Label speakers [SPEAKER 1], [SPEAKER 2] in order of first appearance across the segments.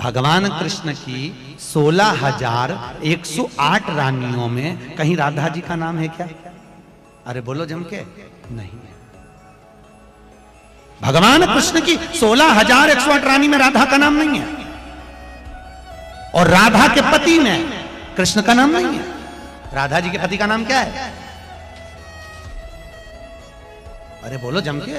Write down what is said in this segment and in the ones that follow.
[SPEAKER 1] भगवान कृष्ण की 16,108 रानियों में कहीं राधा जी का नाम है क्या? अरे बोलो जम के, नहीं है। भगवान कृष्ण की 16,108 रानी में राधा का नाम नहीं है, और राधा के पति में कृष्ण का नाम नहीं है। राधा जी के पति का नाम क्या है? अरे बोलो जम के।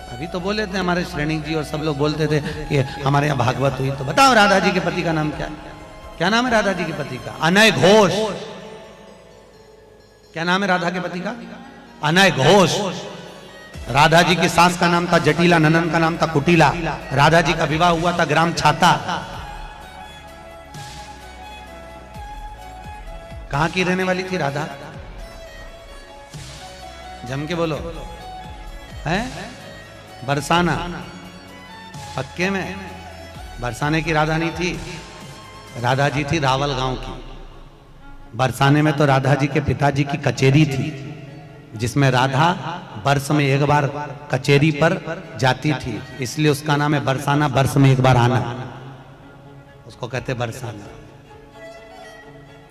[SPEAKER 1] अभी तो बोले थे हमारे श्रेणी जी और सब लोग बोलते थे कि हमारे यहाँ भागवत हुई, तो बताओ राधा जी के पति का नाम क्या है? क्या नाम है राधा जी के पति का? अनय घोष। क्या नाम है राधा के पति का? अनय घोष। राधा जी की सास का नाम था जटिला, ननन का नाम था कुटिला। राधा जी का विवाह हुआ था ग्राम छाता। कहां की रहने वाली थी राधा? जम के बोलो। है बरसाना। पक्के में बरसाने की राधा नहीं थी, राधा जी थी रावल गांव की। बरसाने में तो राधा जी के पिताजी की कचेरी थी, जिसमें राधा वर्ष में एक बार कचेरी पर जाती थी, इसलिए उसका नाम है बरसाना। वर्ष में एक बार आना, उसको कहते बरसाना,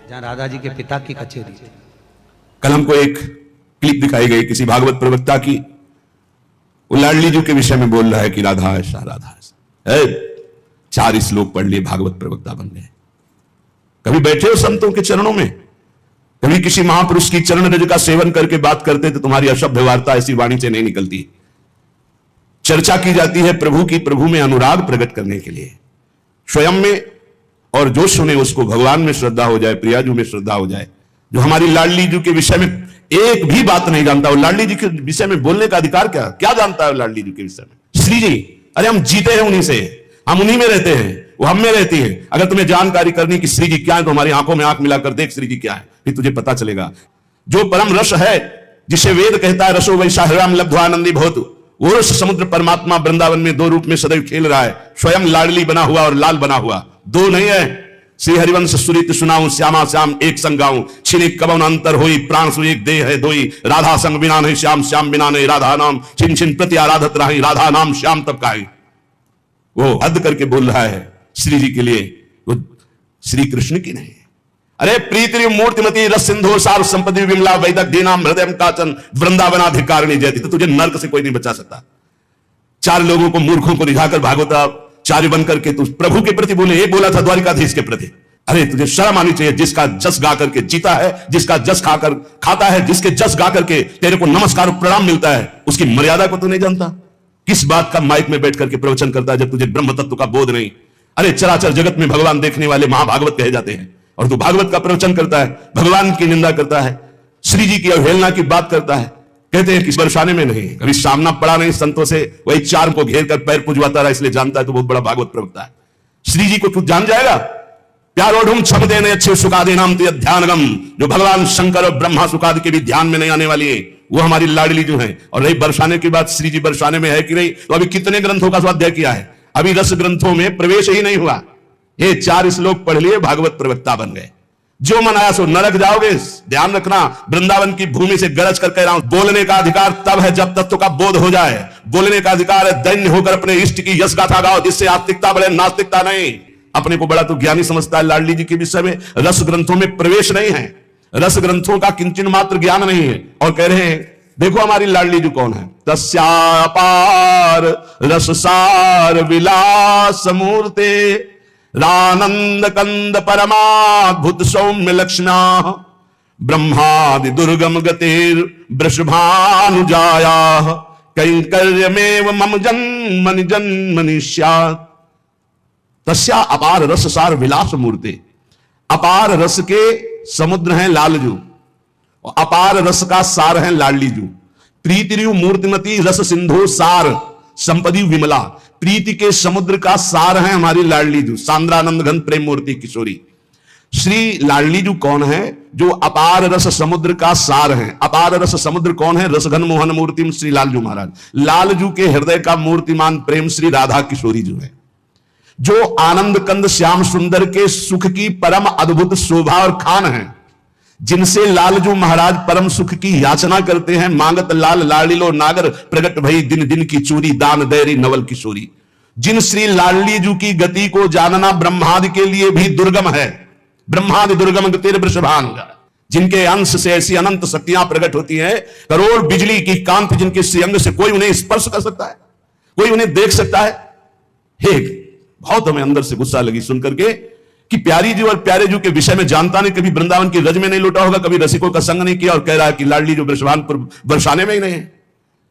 [SPEAKER 1] जहां राधा जी के पिता की कचेरी थी।
[SPEAKER 2] कल हमको एक क्लिप दिखाई गई किसी भागवत प्रवक्ता की, वो लाडली जी के विषय में बोल रहा है कि राधा ऐसा राधा ऐसा। 4 श्लोक पढ़ लिए, भागवत प्रवक्ता बन गए। कभी बैठे हो संतों के चरणों में? कभी किसी महापुरुष की चरण रज का सेवन करके बात करते तो तुम्हारी अशुद्ध वार्ता ऐसी वाणी से नहीं निकलती। चर्चा की जाती है प्रभु की, प्रभु में अनुराग प्रकट करने के लिए, स्वयं में, और जो सुने उसको भगवान में श्रद्धा हो जाए, प्रियाजू में श्रद्धा हो जाए। जो हमारी लाडली जी के विषय में एक भी बात नहीं जानता, वो लाडली जी के विषय में बोलने का अधिकार क्या जानता है लाडली जी के विषय में? श्री जी, अरे हम जीते हैं उन्हीं से, हम उन्हीं में रहते हैं, वो हम में रहती है। अगर तुम्हें जानकारी करनी कि श्री जी क्या है तो हमारी आंखों में आंख मिलाकर देख श्री जी क्या है, फिर तुझे पता चलेगा। जो परम रस है, जिसे वेद कहता है रसो वैसा हृदय लब्ध्वानंदी भवतु, वो रस समुद्र परमात्मा वृंदावन में 2 रूप में सदैव खेल रहा है, स्वयं लाडली बना हुआ और लाल बना हुआ। 2 नहीं है। श्री हरिवंश सुरित सुनाऊं, श्यामा श्याम एक संग गाऊं, छिनिक कवन अंतर होई, प्राण सु एक देह है दोई, राधा संग बिना नहीं श्याम, श्याम बिना नहीं राधा नाम, छिन छिन प्रति आराधत रही, राधा नाम श्याम तब काई। वो हद करके बोल रहा है श्री जी के लिए, वो श्री कृष्ण की नहीं। अरे प्रीति मूर्तिमती रस सिंधु सार संपत्ति विमला वैदक दीनाम हृदय काचन वृंदावनाधिकारिणी जयती। तो तुझे नर्क से कोई नहीं बचा सकता। 4 लोगों को, मूर्खों को रिझाकर भागवताचार्य बनकर के तू प्रभु के प्रति बोले, ये बोला था द्वारिकाधीश के प्रति। अरे तुझे शर्म आनी चाहिए। जिसका जस गा करके जीता है, जिसका जस खाकर खाता है, जिसके जस गा करके तेरे को नमस्कार प्रणाम मिलता है, उसकी मर्यादा को तू नहीं जानता। किस बात का माइक में बैठ करके प्रवचन करता है जब तुझे ब्रह्म तत्व का बोध नहीं? अरे चराचर जगत में भगवान देखने वाले महाभागवत कहे जाते हैं, और तू भागवत का प्रवचन करता है, भगवान की निंदा करता है, श्री जी की अवहेलना की बात करता है। कहते हैं कि बरसाने में नहीं, कभी सामना पड़ा नहीं संतों से, वही 4 को घेर कर पैर पुजवाता रहा, इसलिए जानता है तो बहुत बड़ा भागवत प्रवक्ता है। श्री जी को तू जान जाएगा? प्यारोढ़ क्षम देने अच्छे सुखादे नाम ध्यानगम, जो भगवान शंकर और ब्रह्मा सुखादि के भी ध्यान में नहीं आने वाली है, वो हमारी लाडली जो है। और रही बरसाने की बात, श्री जी बरसाने में है कि नहीं, तो अभी कितने ग्रंथों का स्वाध्याय किया है? अभी रस ग्रंथों में प्रवेश ही नहीं हुआ। ये 4 श्लोक पढ़ लिए, भागवत प्रवक्ता बन गए। जो मन आया सो नरक जाओगे। ध्यान रखना, वृंदावन की भूमि से गरज कर कह रहा हूं, बोलने का अधिकार तब है जब तत्व का बोध हो जाए। बोलने का अधिकार है दैन्य होकर अपने इष्ट की यश गाथा गाओ, जिससे आस्तिकता बढ़े, नास्तिकता नहीं। अपने को बड़ा तो ज्ञानी समझता है लाडली जी के विषय में। रस ग्रंथों में प्रवेश नहीं है, रस ग्रंथों का किंचन मात्र ज्ञान नहीं है। और कह रहे हैं, देखो हमारी लाडली जी कौन है? तस्यापार रससार विलास मूर्ते, रानंद कंद परमाद्भुत सौम्य लक्ष्म्या, ब्रह्मादि दुर्गम गतिर वृषभानुजाया, कैंकर्यमेव मम जन्मनि जन्मनि स्यात्। तस्या अपार रस सार विलास मूर्ते। अपार रस के समुद्र हैं लालजू, और अपार रस का सार है लाडली जू। प्रीतिरु मूर्तिमती रस सिंधु सार संपदी विमला। प्रीति के समुद्र का सार है हमारी लाडली जू, सांद्रानंद घन प्रेम मूर्ति किशोरी। श्री लाडली जू कौन है? जो अपार रस समुद्र का सार है। अपार रस समुद्र कौन है? रसघन मोहन मूर्ति श्री लालजू महाराज। लालजू के हृदय का मूर्तिमान प्रेम श्री राधा किशोरी जू है। जो आनंद कंद श्याम सुंदर के सुख की परम अद्भुत शोभा और खान है, जिनसे लालजू महाराज परम सुख की याचना करते हैं। मांगत लाल लाड़िलो नागर, प्रगट भई दिन दिन की चूरी, दान दैरी नवल किशोरी। जिन श्री लाडली जी की गति को जानना ब्रह्मादि के लिए भी दुर्गम है। ब्रह्मादि दुर्गम गतिर वृषभानुग, जिनके अंश से ऐसी अनंत शक्तियां प्रकट होती हैं, करोड़ बिजली की कांति जिनके श्रीअंग से कोई उन्हें स्पर्श कर सकता है, कोई उन्हें देख सकता है। हे, बहुत हमें अंदर से गुस्सा लगी सुनकर के कि प्यारी जी और प्यारे जी के विषय में जानता नहीं, कभी वृंदावन की रज में नहीं लौटा होगा, कभी रसिकों का संग नहीं किया, और कह रहा है कि लाडली जो वृषभानुपुर बरसाने में ही नहीं है।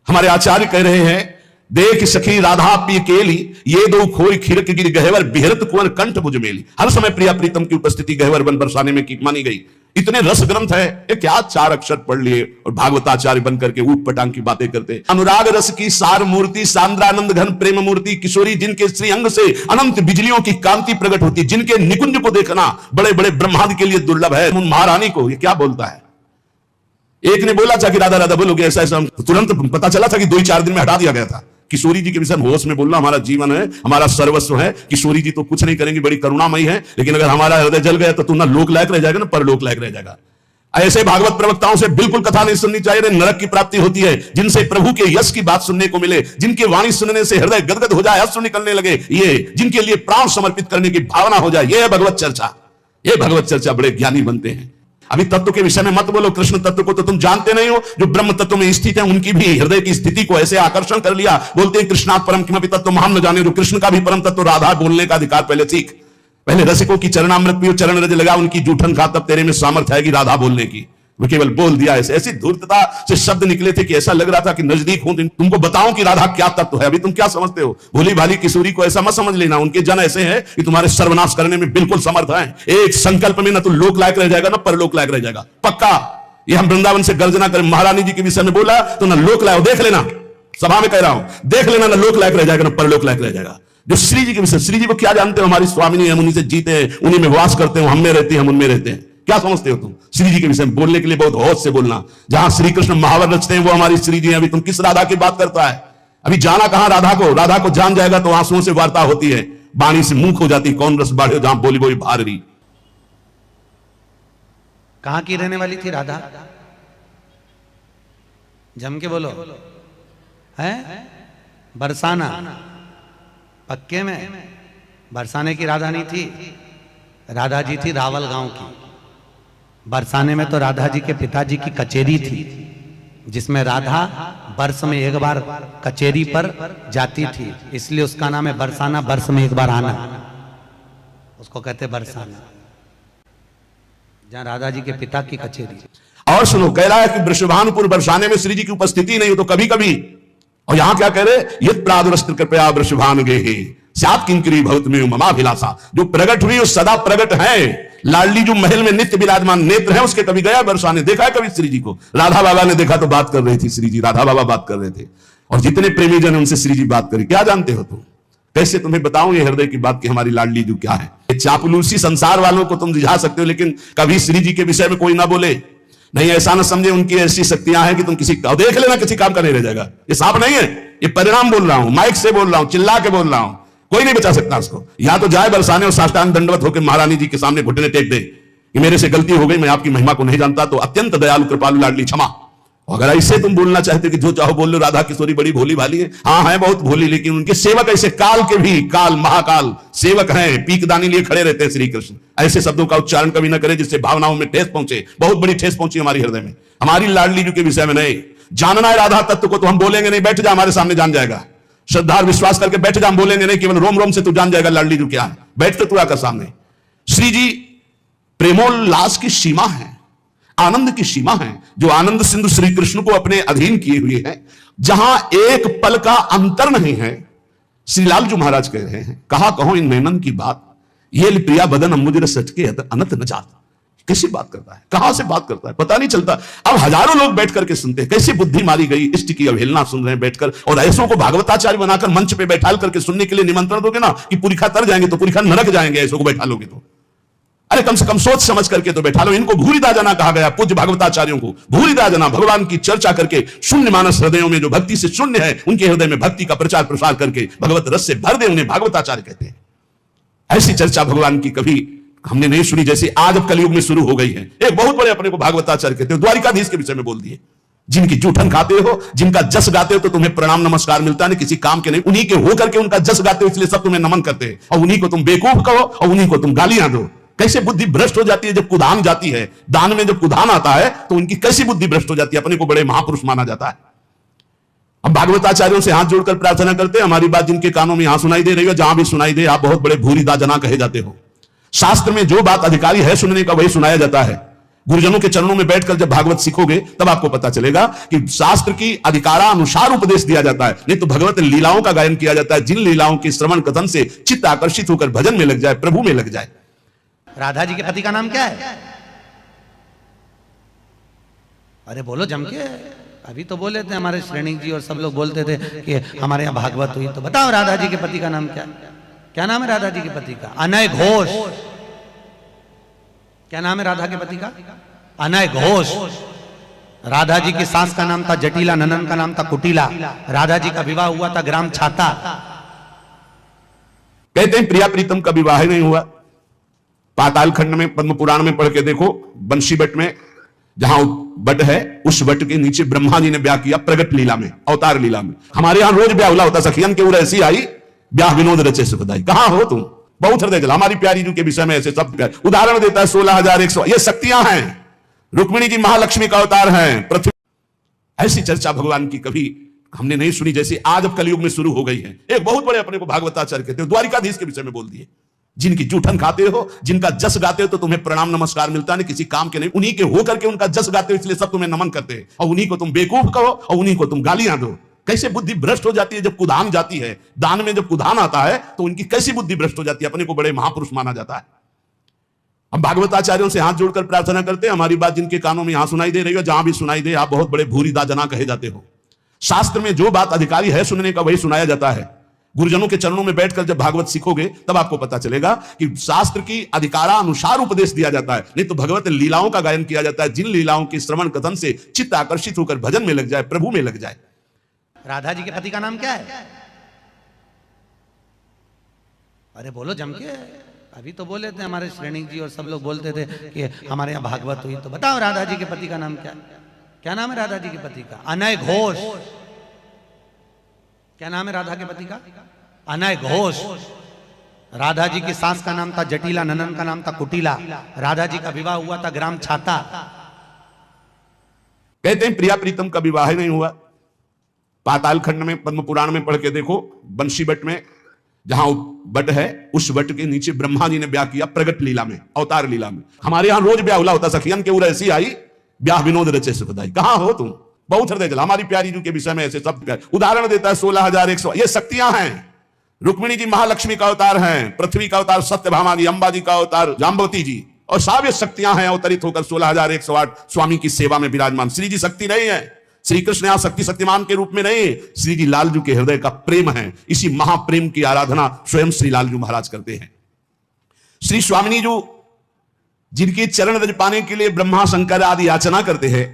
[SPEAKER 2] हमारे आचार्य कह रहे हैं, देख सखी राधा पी केली, ये दो खोई खिरक गिर गहवर बिहरत कुंवर कंठ भुज मेली। हर समय प्रिया प्रीतम की उपस्थिति गहवर बन बरसाने में की मानी गई। इतने रस ग्रंथ है, ये क्या 4 अक्षर पढ़ लिए और भागवताचार्य बनकर के ऊट पटांग की बातें करते। अनुराग रस की सार मूर्ति, सांद्रानंद घन प्रेम मूर्ति किशोरी, जिनके श्री अंग से अनंत बिजलियों की कांति प्रकट होती, जिनके निकुंज को देखना बड़े बड़े ब्रह्मादि के लिए दुर्लभ है। उन महारानी को ये क्या बोलता है। एक ने बोला था कि राधा राधा बोलोगे, ऐसा ऐसा, तुरंत पता चला था कि 2-4 दिन में हटा दिया गया था। किशोरी जी के विषय होश में बोलना हमारा जीवन है, हमारा सर्वस्व है। किशोरी जी तो कुछ नहीं करेंगी, बड़ी करुणामयी है, लेकिन अगर हमारा हृदय जल गया तो तू ना लोक लायक रह जाएगा ना परलोक लायक रह जाएगा। ऐसे भागवत प्रवक्ताओं से बिल्कुल कथा नहीं सुननी चाहिए। नरक की प्राप्ति होती है। जिनसे प्रभु के यश की बात सुनने को मिले, जिनके वाणी सुनने से हृदय गदगद हो जाए, अश्रु निकलने लगे, ये जिनके लिए प्राण समर्पित करने की भावना हो जाए, ये है भगवत चर्चा। ये भगवत चर्चा बड़े ज्ञानी बनते हैं। अभी तत्व के विषय में मत बोलो, कृष्ण तत्व को तो तुम जानते नहीं हो। जो ब्रह्म तत्व में स्थित है उनकी भी हृदय की स्थिति को ऐसे आकर्षण कर लिया। बोलते हैं कृष्णात् परम किमपि तत्व हम न जाने। जो कृष्ण का भी परम तत्व राधा बोलने का अधिकार पहले सीख। पहले रसिकों की चरणामृत पियो, चरण रज लगा उनकी जूठन खा, तब तेरे में सामर्थ्य आएगी राधा बोलने की। वो केवल बोल दिया, ऐसी धूर्तता से शब्द निकले थे कि ऐसा लग रहा था कि नजदीक हूं, तुमको बताऊं कि राधा क्या तत्व है। अभी तुम क्या समझते हो। भोली भाली किशोरी को ऐसा मत समझ लेना। उनके जन ऐसे हैं कि तुम्हारे सर्वनाश करने में बिल्कुल समर्थ हैं। एक संकल्प में ना तो लोक लायक रह जाएगा ना परलोक लायक रह जाएगा, पक्का। ये हम वृंदावन से गर्जना करें। महारानी जी के विषय में बोला तो ना लोक लायक, देख लेना, सभा में कह रहा हूं, देख लेना, ना लोक लायक रह जाएगा ना परलोक लायक रह जाएगा। जो श्री जी के विषय, श्री जी को क्या जानते हो। हमारी स्वामिनी, हम उन्हीं से जीते हैं, उन्हीं में वास करते हैं, हम में रहते हैं, हम उनमें रहते हैं। क्या समझते हो तुम। श्री जी के विषय में बोलने के लिए बहुत होश से बोलना। जहां श्री कृष्ण महावर रचते हैं वो हमारी श्री जी हैं। अभी तुम किस राधा की बात करता है। अभी जाना कहां राधा को। राधा को जान जाएगा तो आंसुओं से वार्ता होती है, बाणी से मुंह हो जाती। कौन रस बाढ़े जहां बोली बोली भार रही।
[SPEAKER 1] कहां की रहने वाली थी राधा, जम के बोलो। है बरसाना, पक्के में बरसाने की राधा नहीं थी। राधा जी थी रावल गांव की। बरसाने में तो राधा जी के पिताजी की कचेरी थी, जिसमें राधा वर्ष में एक बार कचेरी पर जाती थी, इसलिए उसका नाम है बरसाना। वर्ष में एक बार आना, उसको कहते बरसाना, जहां राधा जी के पिता की कचेरी।
[SPEAKER 2] और सुनो, कह रहा है कि वृषभानुपुर बरसाने में श्री जी की उपस्थिति नहीं हो तो कभी कभी, और यहां क्या कह रहे, यद प्रादुरस्त्र कृपया वृषभानुगे सात किंकरी भवत में ममाभिलाषा। जो प्रकट हुई वो सदा प्रकट है। लाडली जो महल में नित्य विराजमान नेत्र है उसके, कभी गया बरसाने, देखा है कभी श्री जी को। राधा बाबा ने देखा तो बात कर रही थी श्री जी, राधा बाबा बात कर रहे थे, और जितने प्रेमी जन उनसे श्री जी बात करी। क्या जानते हो तुम। कैसे तुम्हें बताऊं ये हृदय की बात कि हमारी लाडली जो क्या है। चापलूसी संसार वालों को तुम रिझा सकते हो, लेकिन कभी श्री जी के विषय में कोई ना बोले। नहीं, ऐसा ना समझे उनकी ऐसी शक्तियां हैं कि तुम किसी का देख लेना, किसी काम का नहीं रह जाएगा। ये साफ नहीं है, ये परिणाम बोल रहा हूं, माइक से बोल रहा हूं, चिल्ला के बोल रहा हूं। कोई नहीं बचा सकता उसको। या तो जाए बरसाने और साष्टांग दंडवत होकर महारानी जी के सामने घुटने टेक दे कि मेरे से गलती हो गई, मैं आपकी महिमा को नहीं जानता, तो अत्यंत दयालु कृपालु लाडली क्षमा। अगर ऐसे तुम बोलना चाहते कि जो चाहो बोल लो, राधा किशोरी बड़ी भोली भाली है, हाँ है बहुत भोली, लेकिन उनके सेवक ऐसे काल के भी, काल महाकाल सेवक हैं, पीकदानी लिए खड़े रहते हैं श्री कृष्ण। ऐसे शब्दों का उच्चारण कभी ना करे जिससे भावनाओं में ठेस पहुंचे। बहुत बड़ी ठेस पहुंची हमारी हृदय में। हमारी लाडली जी के विषय में नहीं जानना है राधा तत्व को तो हम बोलेंगे नहीं, बैठ जा हमारे सामने जान जाएगा। श्रद्धा और विश्वास करके बैठ जा, हम बोलेंगे नहीं, केवल रोम रोम से तू जान जाएगा लाडली जी क्या है। बैठ तू आकर सामने। श्री जी प्रेमोल्लास की सीमा है, आनंद की सीमा है, जो आनंद सिंधु श्री कृष्ण को अपने अधीन किए हुए हैं, जहां एक पल का अंतर नहीं है। श्रीलाल जी महाराज कह रहे हैं, कहा कहो इन नैनन की बात, ये प्रिया बदन अंबुज सच के अनत न जात। कैसी बात करता है, कहां से बात करता है, पता नहीं चलता। अब हजारों लोग बैठ करके सुनते हैं, कैसी बुद्धि मारी गई, इष्ट की अवहेलना सुन रहे हैं बैठकर। और ऐसों को भागवताचार्य बनाकर मंच पे बैठाल करके सुनने के लिए निमंत्रण दोगे ना कि पुरीखा तर जाएंगे तो पुरीखा नरक जाएंगे। ऐसों को बैठा लोगे तो, अरे कम से कम सोच समझ करके तो बैठा लो। इनको भूरिदा जना कहा गया, पूज्य भागवताचार्यों को भूरिदा जना। भगवान की चर्चा करके शून्य मानस हृदयों में, जो भक्ति से शून्य है, उनके हृदय में भक्ति का प्रचार प्रसार करके भगवत रस से भर दे, उन्हें भागवताचार्य कहते हैं। ऐसी चर्चा भगवान की कभी हमने नहीं सुनी जैसी आज अब कलयुग में शुरू हो गई है। एक बहुत बड़े अपने को भागवताचार्य कहते हैं, द्वारिकाधीश के विषय में बोल दिए। जिनकी जूठन खाते हो, जिनका जस गाते हो तो तुम्हें प्रणाम नमस्कार मिलता नहीं, किसी काम के नहीं, उन्हीं के होकर के उनका जस गाते हो इसलिए सब तुम्हें नमन करते हैं, और उन्हीं को तुम बेवकूफ कहो और उन्हीं को तुम गालियां दो। कैसे बुद्धि भ्रष्ट हो जाती है जब कुदान जाती है, दान में जब कुदान आता है तो उनकी कैसी बुद्धि भ्रष्ट हो जाती है, अपने को बड़े महापुरुष माना जाता है। हम भागवताचार्यों से हाथ जोड़कर प्रार्थना करते हैं, हमारी बात जिनके कानों में यहां सुनाई दे रही हो, जहां भी सुनाई दे, आप बहुत बड़े भूरिदा जना कहे जाते हो। शास्त्र में जो बात अधिकारी है सुनने का वही सुनाया जाता है। गुरुजनों के चरणों में बैठकर जब भागवत सीखोगे तब आपको पता चलेगा कि शास्त्र की अधिकारानुसार उपदेश दिया जाता है, नहीं तो भगवत लीलाओं का गायन किया जाता है, जिन लीलाओं के श्रवण कथन से चित्त आकर्षित होकर भजन में लग जाए, प्रभु में लग जाए।
[SPEAKER 1] राधा जी के पति का नाम क्या है? अरे बोलो जम के। अभी तो बोले थे हमारे श्रेणी जी और सब लोग बोलते थे कि हमारे यहाँ भागवत हुई, तो बताओ राधा जी के पति का नाम क्या? क्या नाम है राधा जी के पति का? अनय घोष। क्या नाम है राधा के पति का? अनय घोष। राधा जी की सास का नाम था जटिला, ननन का नाम था कुटिला। राधा जी का विवाह हुआ था ग्राम छाता।
[SPEAKER 2] कहते हैं प्रिया प्रीतम का विवाह नहीं हुआ। पाताल खंड में पद्म पुराण में पढ़ के देखो, बंशी बट में जहां बट है उस बट के नीचे ब्रह्मा जी ने ब्याह किया प्रगट लीला में, अवतार लीला में। हमारे यहां रोज ब्याह होता, सखियन के उर ऐसी आई ब्याह विनोद रचे सुखदाई। कहां हो तुम? बहुत हृदय जल। हमारी प्यारी जी के विषय में ऐसे सब उदाहरण देता है 16,100। ये शक्तियां हैं, रुक्मिणी जी महालक्ष्मी का अवतार हैं, पृथ्वी। ऐसी चर्चा भगवान की कभी हमने नहीं सुनी जैसी आज अब कलयुग में शुरू हो गई है। एक बहुत बड़े अपने को भागवताचार्य कहते हैं, द्वारिकाधीश के विषय में बोल दिए, जिनकी जूठन खाते हो, जिनका जस गाते हो तो तुम्हें प्रणाम नमस्कार मिलता नहीं, किसी काम के नहीं, उन्हीं के होकर के उनका जस गाते हो इसलिए सब तुम्हें नमन करते हैं, और उन्हीं को तुम बेवकूफ कहो और उन्हीं को तुम गालियां दो। कैसे बुद्धि भ्रष्ट हो जाती है जब कुदान जाती है, दान में जब कुदान आता है तो उनकी कैसी बुद्धि भ्रष्ट हो जाती है, अपने को बड़े महापुरुष माना जाता है। हम भागवताचार्यों से हाथ जोड़कर प्रार्थना करते हैं, हमारी बात जिनके कानों में यहां सुनाई दे रही हो, जहां भी सुनाई दे, आप बहुत बड़े भूरिदा जना कहे जाते हो। शास्त्र में जो बात अधिकारी है सुनने का वही सुनाया जाता है। गुरुजनों के चरणों में बैठकर जब भागवत सीखोगे तब आपको पता चलेगा कि शास्त्र की अधिकारानुसार उपदेश दिया जाता है, नहीं तो भगवत लीलाओं का गायन किया जाता है, जिन लीलाओं के श्रवण कथन से चित्त आकर्षित होकर भजन में लग जाए, प्रभु में लग जाए।
[SPEAKER 1] राधा जी के पति का नाम क्या है? अरे बोलो जम के। अभी तो बोले थे हमारे श्रेणी जी और सब लोग बोलते थे कि हमारे यहाँ भागवत हुई, तो बताओ राधा जी के पति का नाम क्या? क्या नाम है राधा जी के पति का? अनय घोष। क्या नाम है राधा के पति का? अनय घोष। राधा जी की सास का नाम था जटिला, ननन का नाम था कुटिला। राधा जी का विवाह हुआ था ग्राम छाता।
[SPEAKER 2] कहते हैं प्रिया प्रीतम का विवाह नहीं हुआ। पाताल खंड में पद्म पुराण में पढ़ के देखो, बंशी बट में जहां बट है उस बट के नीचे ब्रह्मा जी ने ब्याह किया प्रगट लीला में, अवतार लीला में। हमारे यहां रोज ब्याह होता, सखियन के उर ऐसी आई ब्याह विनोद रचे सुखदाई। कहां हो तुम? बहुत हृदय जल। हमारी प्यारी जी के विषय में ऐसे सब उदाहरण देता है 16,100। ये शक्तियां हैं, रुक्मिणी जी महालक्ष्मी का अवतार हैं, पृथ्वी का अवतार सत्यभामा जी, अंबा जी का अवतार जाम्बवती जी, और सब ये शक्तियां हैं अवतरित होकर 16,108 स्वामी की सेवा में विराजमान। श्री जी शक्ति नहीं है, श्री कृष्ण यहां शक्ति शक्तिमान के रूप में नहीं, श्री जी लालजू के हृदय का प्रेम है। इसी महाप्रेम की आराधना स्वयं श्री लालजू महाराज करते हैं। श्री स्वामिनी जी जिनके चरण रज पाने के लिए ब्रह्मा शंकर आदि याचना करते हैं,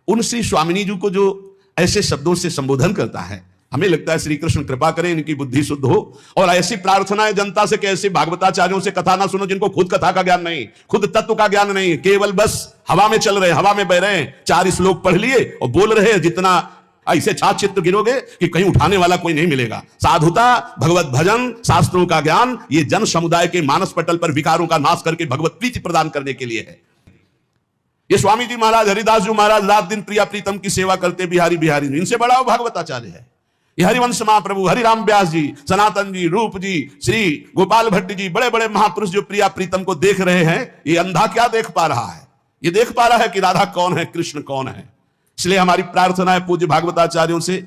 [SPEAKER 2] उन श्री स्वामिनी जी को जो ऐसे शब्दों से संबोधन करता है, हमें लगता है श्री कृष्ण कृपा करें, इनकी बुद्धि शुद्ध हो। और ऐसी प्रार्थना है जनता से कि ऐसे भागवताचार्यों से कथा ना सुनो जिनको खुद कथा का ज्ञान नहीं, खुद तत्व का ज्ञान नहीं, केवल बस हवा में चल रहे, हवा में बह रहे हैं, 4 श्लोक पढ़ लिए और बोल रहे हैं। जितना ऐसे छात्र चित्र गिरोगे कि कहीं उठाने वाला कोई नहीं मिलेगा। साधुता, भगवत भजन, शास्त्रों का ज्ञान, ये जन समुदाय के मानस पटल पर विकारों का नाश करके भगवत प्रीति प्रदान करने के लिए है। ये स्वामी जी महाराज, हरिदास जी महाराज रात दिन प्रिया प्रीतम की सेवा करते, बिहारी बिहारी, इनसे बड़ा वो भागवताचार्य है। ये हरिवंश महाप्रभु, हरिराम व्यास जी, सनातन जी, रूप जी, श्री गोपाल भट्ट जी, बड़े बड़े महापुरुष जो प्रिया प्रीतम को देख रहे हैं, ये अंधा क्या देख पा रहा है? ये देख पा रहा है कि राधा कौन है, कृष्ण कौन है। इसलिए हमारी प्रार्थना है पूज्य भागवताचार्यों से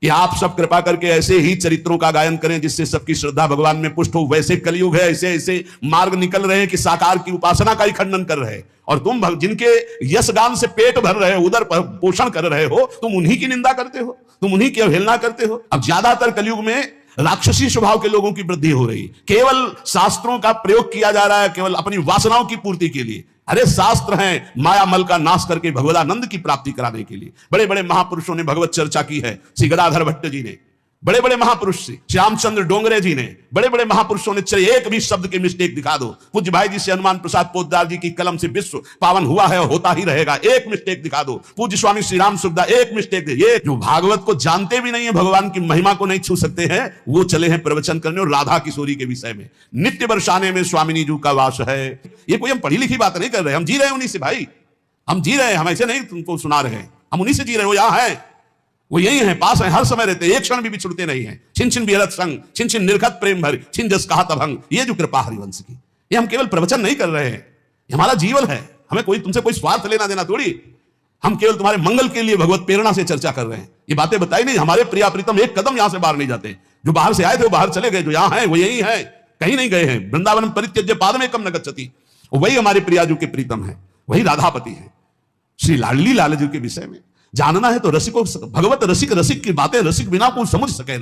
[SPEAKER 2] कि आप सब कृपा करके ऐसे ही चरित्रों का गायन करें जिससे सबकी श्रद्धा भगवान में पुष्ट हो। वैसे कलयुग है, ऐसे ऐसे मार्ग निकल रहे हैं कि साकार की उपासना का ही खंडन कर रहे हैं, और तुम जिनके यश गान से पेट भर रहे हो, उदर पोषण कर रहे हो, तुम उन्हीं की निंदा करते हो, तुम उन्हीं की अवहेलना करते हो। अब ज्यादातर कलयुग में राक्षसी स्वभाव के लोगों की वृद्धि हो रही, केवल शास्त्रों का प्रयोग किया जा रहा है केवल अपनी वासनाओं की पूर्ति के लिए। अरे शास्त्र हैं माया मल का नाश करके भगवदानंद की प्राप्ति कराने के लिए। बड़े बड़े महापुरुषों ने भगवत चर्चा की है। श्री गदाधर भट्ट जी ने, बड़े बड़े महापुरुष श्री रामचंद्र डोंगरे जी ने, बड़े बड़े महापुरुषों ने, चले एक भी शब्द की मिस्टेक दिखा दो। पूज्य भाई जी से हनुमान प्रसाद पोद्दार जी की कलम से विश्व पावन हुआ है और होता ही रहेगा, एक मिस्टेक दिखा दो। पूज्य स्वामी श्री राम सुखदा एक मिस्टेक दे। ये जो भागवत को जानते भी नहीं है, भगवान की महिमा को नहीं छू सकते हैं, वो चले हैं प्रवचन करने और राधा किशोरी के विषय में। नित्य बरसाने में स्वामिनी जी का वास है। ये कोई हम पढ़ी लिखी बात नहीं कर रहे, हम जी रहे हैं उन्हीं से भाई, हम जी रहे हैं, हम ऐसे नहीं तुमको सुना रहे हैं, हम उन्हीं से जी रहे हैं। वो यहाँ है, वो यही है, पास है, हर समय रहते, एक क्षण भी बिछुड़ते नहीं है। छिन छिन बिहरत संग, छिन छिन निर्घत प्रेम भर, छिन जस कहा तभंग। ये जो कृपा हरिवंश की, ये हम केवल प्रवचन नहीं कर रहे हैं, ये हमारा जीवन है। हमें कोई तुमसे कोई स्वार्थ लेना देना थोड़ी, हम केवल तुम्हारे मंगल के लिए भगवत प्रेरणा से चर्चा कर रहे हैं। ये बातें बताई नहीं, हमारे प्रिया प्रीतम एक कदम यहां से बाहर नहीं जाते। जो बाहर से आए थे वो बाहर चले गए, जो यहां है वो यही है, कहीं नहीं गए हैं। वृंदावन परित्यज्य पादमेकं न गच्छति, वही हमारे प्रियाजू के प्रीतम है, वही राधापति है। श्री लाडली लाल जी के विषय में जानना है तो रसिकों, भगवत रसिक रसिक की बातें रसिक बिना को समझ सके।